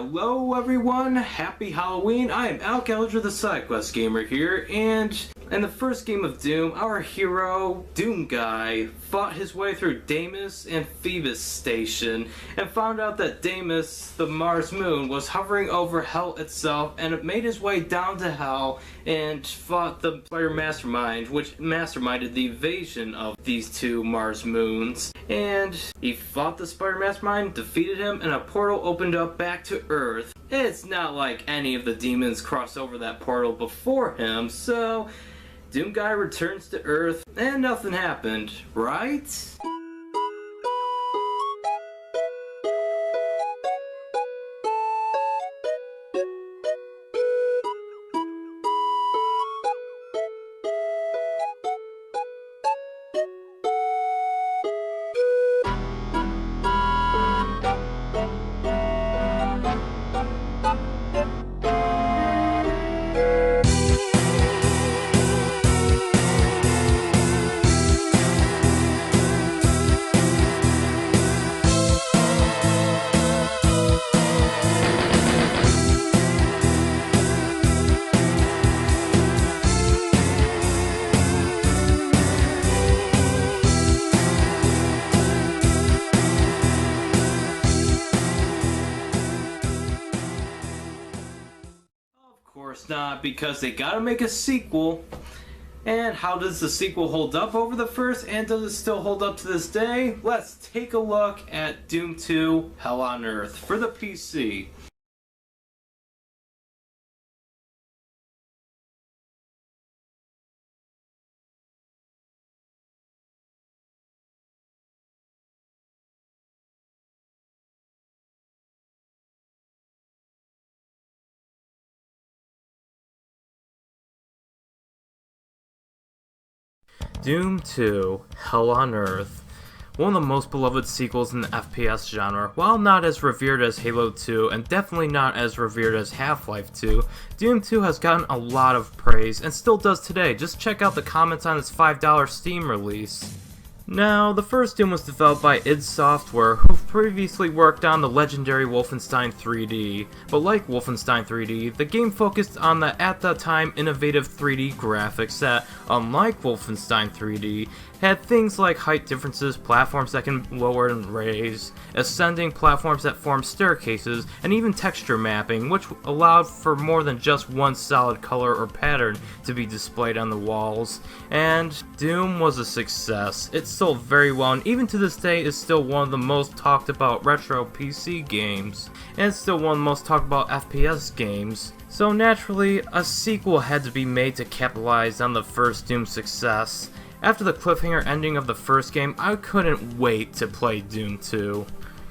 Hello everyone, happy Halloween. I am Al Gallagher, the SideQuest Gamer here, and in the first game of Doom, our hero, Doom Guy, fought his way through Deimos and Phoebus Station, and found out that Deimos, the Mars moon, was hovering over Hell itself, and it made his way down to Hell, and fought the Spider Mastermind, which masterminded the invasion of these two Mars moons. And he fought the Spider Mastermind, defeated him, and a portal opened up back to Earth. It's not like any of the demons crossed over that portal before him, so Doom Guy returns to Earth and nothing happened, right? Of course not, because they gotta make a sequel. And how does the sequel hold up over the first, and does it still hold up to this day? Let's take a look at Doom 2 Hell on Earth for the PC. Doom 2 Hell on Earth, one of the most beloved sequels in the FPS genre. While not as revered as Halo 2 and definitely not as revered as Half-Life 2, Doom 2 has gotten a lot of praise and still does today. Just check out the comments on its $5 Steam release. Now, the first Doom was developed by id Software, who previously worked on the legendary Wolfenstein 3D. But like Wolfenstein 3D, the game focused on the at the time innovative 3D graphics that, unlike Wolfenstein 3D, had things like height differences, platforms that can lower and raise, ascending platforms that form staircases, and even texture mapping, which allowed for more than just one solid color or pattern to be displayed on the walls. And Doom was a success. It sold very well, and even to this day is still one of the most talked about retro PC games, and it's still one of the most talked about FPS games. So naturally, a sequel had to be made to capitalize on the first Doom success. After the cliffhanger ending of the first game, I couldn't wait to play Doom 2.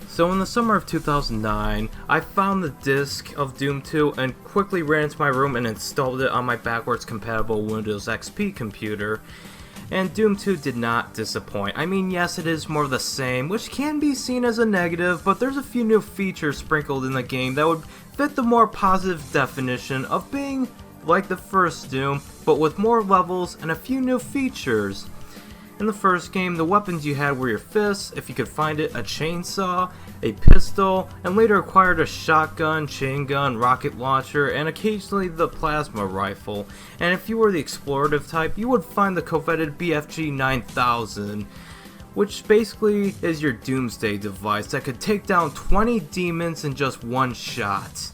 So in the summer of 2009, I found the disc of Doom 2 and quickly ran into my room and installed it on my backwards compatible Windows XP computer. And Doom 2 did not disappoint. I mean, yes, it is more of the same, which can be seen as a negative, but there's a few new features sprinkled in the game that would fit the more positive definition of being like the first Doom, but with more levels and a few new features. In the first game, the weapons you had were your fists, if you could find it, a chainsaw, a pistol, and later acquired a shotgun, chain gun, rocket launcher, and occasionally the plasma rifle. And if you were the explorative type, you would find the coveted BFG 9000, which basically is your doomsday device that could take down 20 demons in just one shot.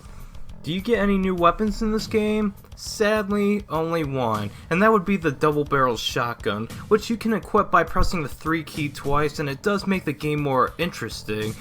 Do you get any new weapons in this game? Sadly, only one, and that would be the double-barrel shotgun, which you can equip by pressing the 3 key twice, and it does make the game more interesting,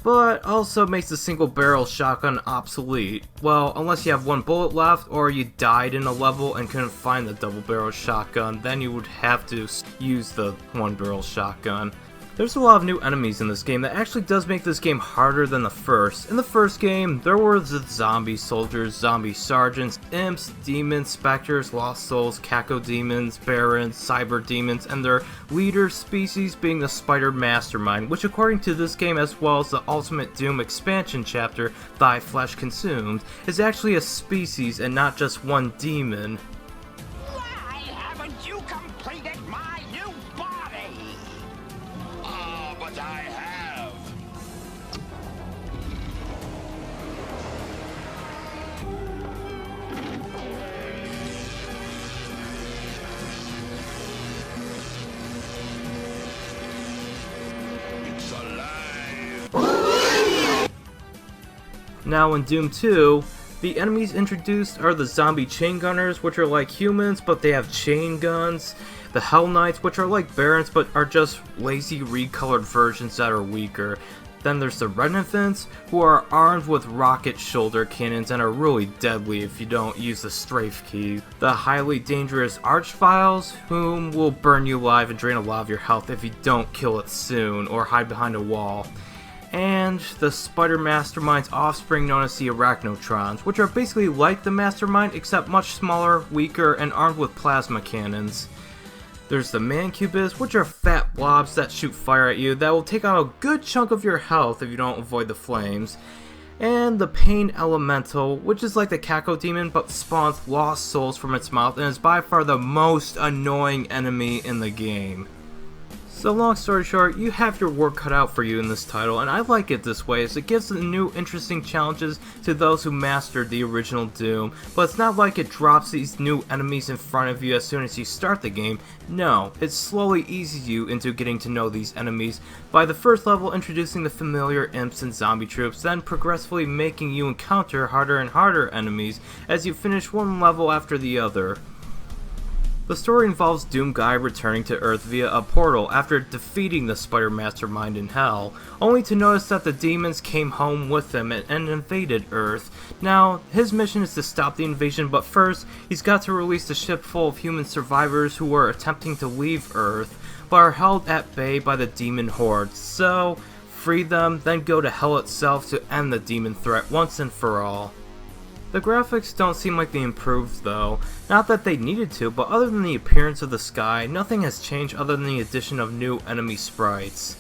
but also makes the single-barrel shotgun obsolete. Well, unless you have one bullet left, or you died in a level and couldn't find the double-barrel shotgun, then you would have to use the one-barrel shotgun. There's a lot of new enemies in this game that actually does make this game harder than the first. In the first game, there were the zombie soldiers, zombie sergeants, imps, demons, specters, lost souls, cacodemons, barons, cyber demons, and their leader species being the Spider Mastermind, which according to this game as well as the Ultimate Doom expansion chapter, Thy Flesh Consumed, is actually a species and not just one demon. Why haven't you completed my new body? But I have. Now in Doom 2, the enemies introduced are the zombie chain gunners, which are like humans but they have chain guns, the Hell Knights, which are like Barons but are just lazy recolored versions that are weaker. Then there's the Revenants, who are armed with rocket shoulder cannons and are really deadly if you don't use the strafe key. The highly dangerous Archviles, whom will burn you alive and drain a lot of your health if you don't kill it soon or hide behind a wall. And the Spider Mastermind's offspring known as the Arachnotrons, which are basically like the Mastermind except much smaller, weaker, and armed with plasma cannons. There's the Mancubists, which are fat blobs that shoot fire at you that will take out a good chunk of your health if you don't avoid the flames. And the Pain Elemental, which is like the Cacodemon but spawns lost souls from its mouth and is by far the most annoying enemy in the game. So long story short, you have your work cut out for you in this title, and I like it this way as it gives the new interesting challenges to those who mastered the original Doom, but it's not like it drops these new enemies in front of you as soon as you start the game. No, it slowly eases you into getting to know these enemies by the first level introducing the familiar imps and zombie troops, then progressively making you encounter harder and harder enemies as you finish one level after the other. The story involves Doom Guy returning to Earth via a portal after defeating the Spider Mastermind in Hell, only to notice that the demons came home with him and invaded Earth. Now, his mission is to stop the invasion, but first, he's got to release a ship full of human survivors who are attempting to leave Earth, but are held at bay by the demon horde. So, free them, then go to Hell itself to end the demon threat once and for all. The graphics don't seem like they improved though, not that they needed to, but other than the appearance of the sky, nothing has changed other than the addition of new enemy sprites.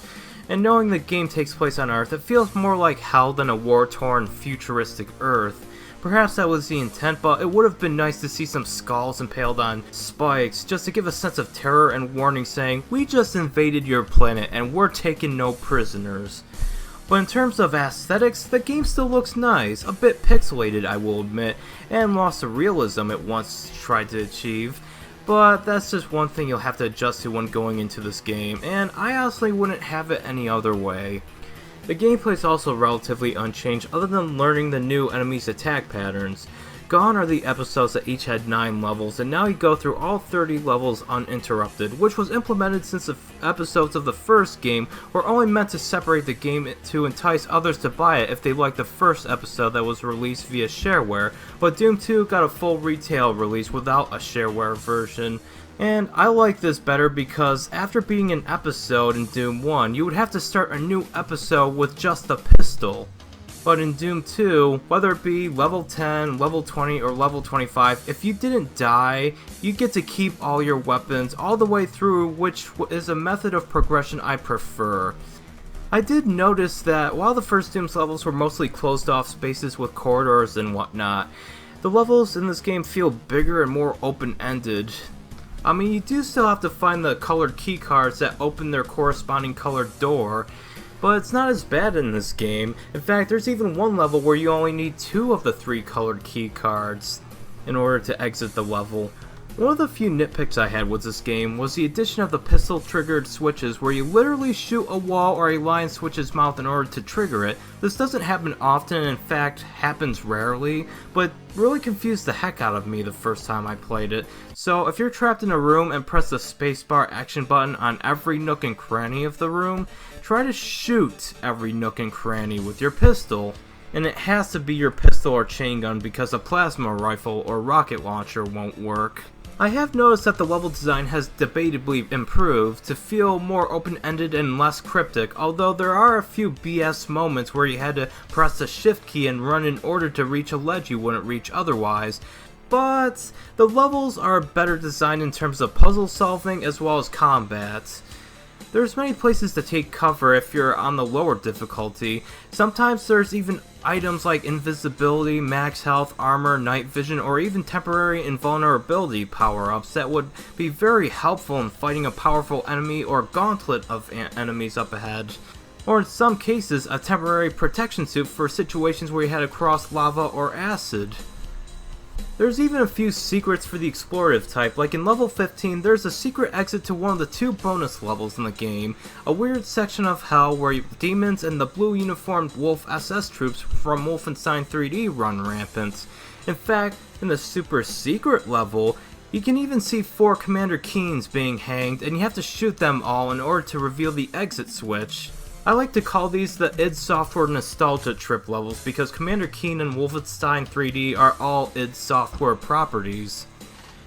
And knowing the game takes place on Earth, it feels more like Hell than a war-torn, futuristic Earth. Perhaps that was the intent, but it would have been nice to see some skulls impaled on spikes, just to give a sense of terror and warning saying, we just invaded your planet and we're taking no prisoners. But in terms of aesthetics, the game still looks nice, a bit pixelated I will admit, and lost the realism it once tried to achieve. But that's just one thing you'll have to adjust to when going into this game, and I honestly wouldn't have it any other way. The gameplay is also relatively unchanged other than learning the new enemies' attack patterns. Gone are the episodes that each had 9 levels, and now you go through all 30 levels uninterrupted, which was implemented since the episodes of the first game were only meant to separate the game to entice others to buy it if they liked the first episode that was released via shareware, but Doom 2 got a full retail release without a shareware version. And I like this better because after beating an episode in Doom 1, you would have to start a new episode with just the pistol. But in Doom 2, whether it be level 10, level 20, or level 25, if you didn't die, you get to keep all your weapons all the way through, which is a method of progression I prefer. I did notice that while the first Doom's levels were mostly closed off spaces with corridors and whatnot, the levels in this game feel bigger and more open-ended. I mean, you do still have to find the colored key cards that open their corresponding colored door, but it's not as bad in this game. In fact, there's even one level where you only need 2 of the 3 colored key cards in order to exit the level. One of the few nitpicks I had with this game was the addition of the pistol triggered switches where you literally shoot a wall or a lion switch's mouth in order to trigger it. This doesn't happen often and in fact happens rarely, but really confused the heck out of me the first time I played it. So if you're trapped in a room and press the spacebar action button on every nook and cranny of the room, try to shoot every nook and cranny with your pistol. And it has to be your pistol or chain gun because a plasma rifle or rocket launcher won't work. I have noticed that the level design has debatably improved to feel more open-ended and less cryptic, although there are a few BS moments where you had to press the shift key and run in order to reach a ledge you wouldn't reach otherwise. But the levels are better designed in terms of puzzle solving as well as combat. There's many places to take cover if you're on the lower difficulty. Sometimes there's even items like invisibility, max health, armor, night vision, or even temporary invulnerability power-ups that would be very helpful in fighting a powerful enemy or gauntlet of enemies up ahead. Or in some cases, a temporary protection suit for situations where you had to cross lava or acid. There's even a few secrets for the explorative type, like in level 15 there's a secret exit to one of the 2 bonus levels in the game, a weird section of hell where demons and the blue uniformed Wolf SS troops from Wolfenstein 3D run rampant. In fact, in the super secret level, you can even see 4 Commander Keens being hanged and you have to shoot them all in order to reveal the exit switch. I like to call these the id Software nostalgia trip levels because Commander Keen and Wolfenstein 3D are all id Software properties.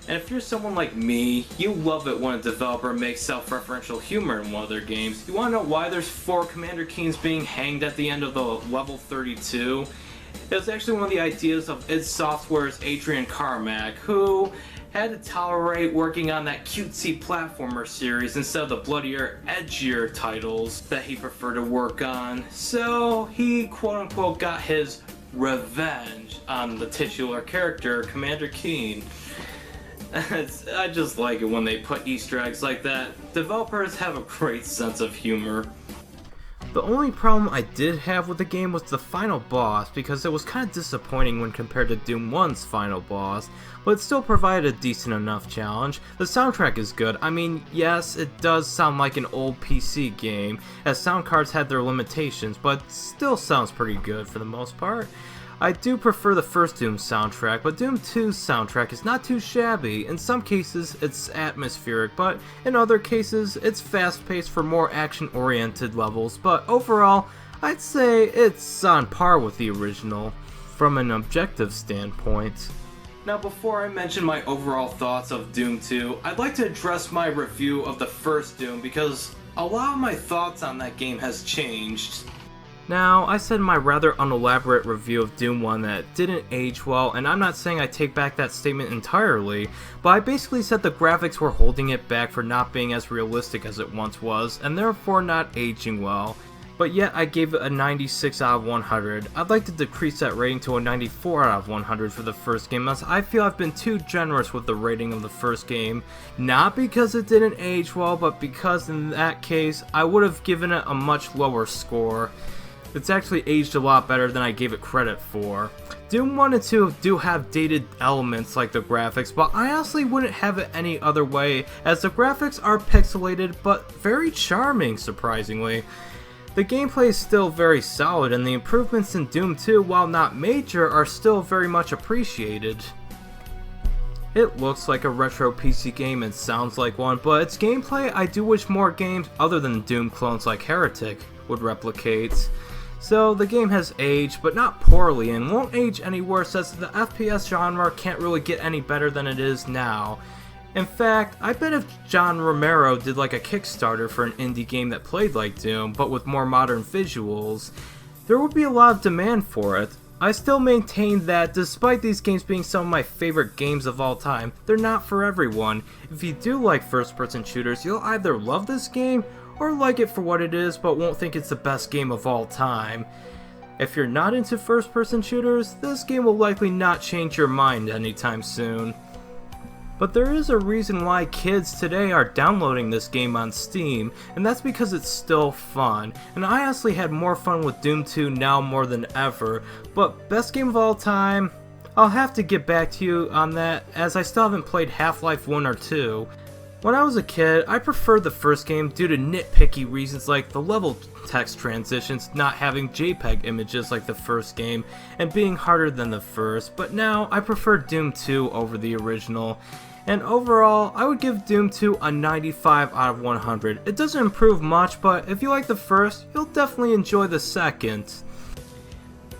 And if you're someone like me, you love it when a developer makes self-referential humor in one of their games. You wanna know why there's 4 Commander Keens being hanged at the end of the level 32? It was actually one of the ideas of id Software's Adrian Carmack, who had to tolerate working on that cutesy platformer series instead of the bloodier, edgier titles that he preferred to work on. So he quote-unquote got his revenge on the titular character, Commander Keen. I just like it when they put Easter eggs like that. Developers have a great sense of humor. The only problem I did have with the game was the final boss, because it was kind of disappointing when compared to Doom 1's final boss, but it still provided a decent enough challenge. The soundtrack is good. I mean, yes, it does sound like an old PC game, as sound cards had their limitations, but it still sounds pretty good for the most part. I do prefer the first Doom soundtrack, but Doom 2's soundtrack is not too shabby. In some cases, it's atmospheric, but in other cases, it's fast-paced for more action-oriented levels, but overall, I'd say it's on par with the original, from an objective standpoint. Now, before I mention my overall thoughts of Doom 2, I'd like to address my review of the first Doom, because a lot of my thoughts on that game has changed. Now, I said in my rather unelaborate review of Doom 1 that it didn't age well, and I'm not saying I take back that statement entirely, but I basically said the graphics were holding it back for not being as realistic as it once was, and therefore not aging well. But yet I gave it a 96 out of 100. I'd like to decrease that rating to a 94 out of 100 for the first game, as I feel I've been too generous with the rating of the first game. Not because it didn't age well, but because in that case, I would have given it a much lower score. It's actually aged a lot better than I gave it credit for. Doom 1 and 2 do have dated elements like the graphics, but I honestly wouldn't have it any other way, as the graphics are pixelated but very charming, surprisingly. The gameplay is still very solid, and the improvements in Doom 2, while not major, are still very much appreciated. It looks like a retro PC game and sounds like one, but its gameplay I do wish more games other than Doom clones like Heretic would replicate. So the game has aged, but not poorly, and won't age any worse, as the FPS genre can't really get any better than it is now. In fact, I bet if John Romero did like a Kickstarter for an indie game that played like Doom, but with more modern visuals, there would be a lot of demand for it. I still maintain that despite these games being some of my favorite games of all time, they're not for everyone. If you do like first-person shooters, you'll either love this game, or like it for what it is, but won't think it's the best game of all time. If you're not into first-person shooters, this game will likely not change your mind anytime soon. But there is a reason why kids today are downloading this game on Steam, and that's because it's still fun. And I honestly had more fun with Doom 2 now more than ever, but best game of all time? I'll have to get back to you on that, as I still haven't played Half-Life 1 or 2. When I was a kid, I preferred the first game due to nitpicky reasons like the level text transitions not having JPEG images like the first game and being harder than the first, but now I prefer Doom 2 over the original. And overall, I would give Doom 2 a 95 out of 100. It doesn't improve much, but if you like the first, you'll definitely enjoy the second.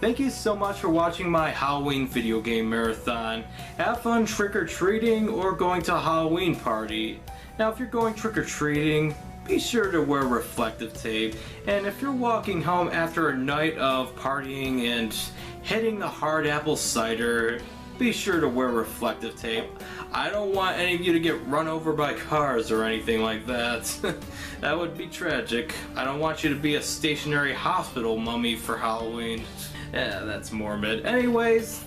Thank you so much for watching my Halloween video game marathon. Have fun trick-or-treating or going to a Halloween party. Now if you're going trick-or-treating, be sure to wear reflective tape. And if you're walking home after a night of partying and hitting the hard apple cider, be sure to wear reflective tape. I don't want any of you to get run over by cars or anything like that. That would be tragic. I don't want you to be a stationary hospital mummy for Halloween. Yeah, that's morbid. Anyways,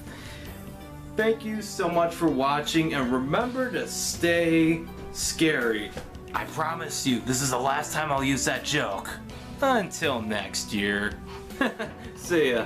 thank you so much for watching, and remember to stay scary. I promise you, this is the last time I'll use that joke. Until next year. See ya.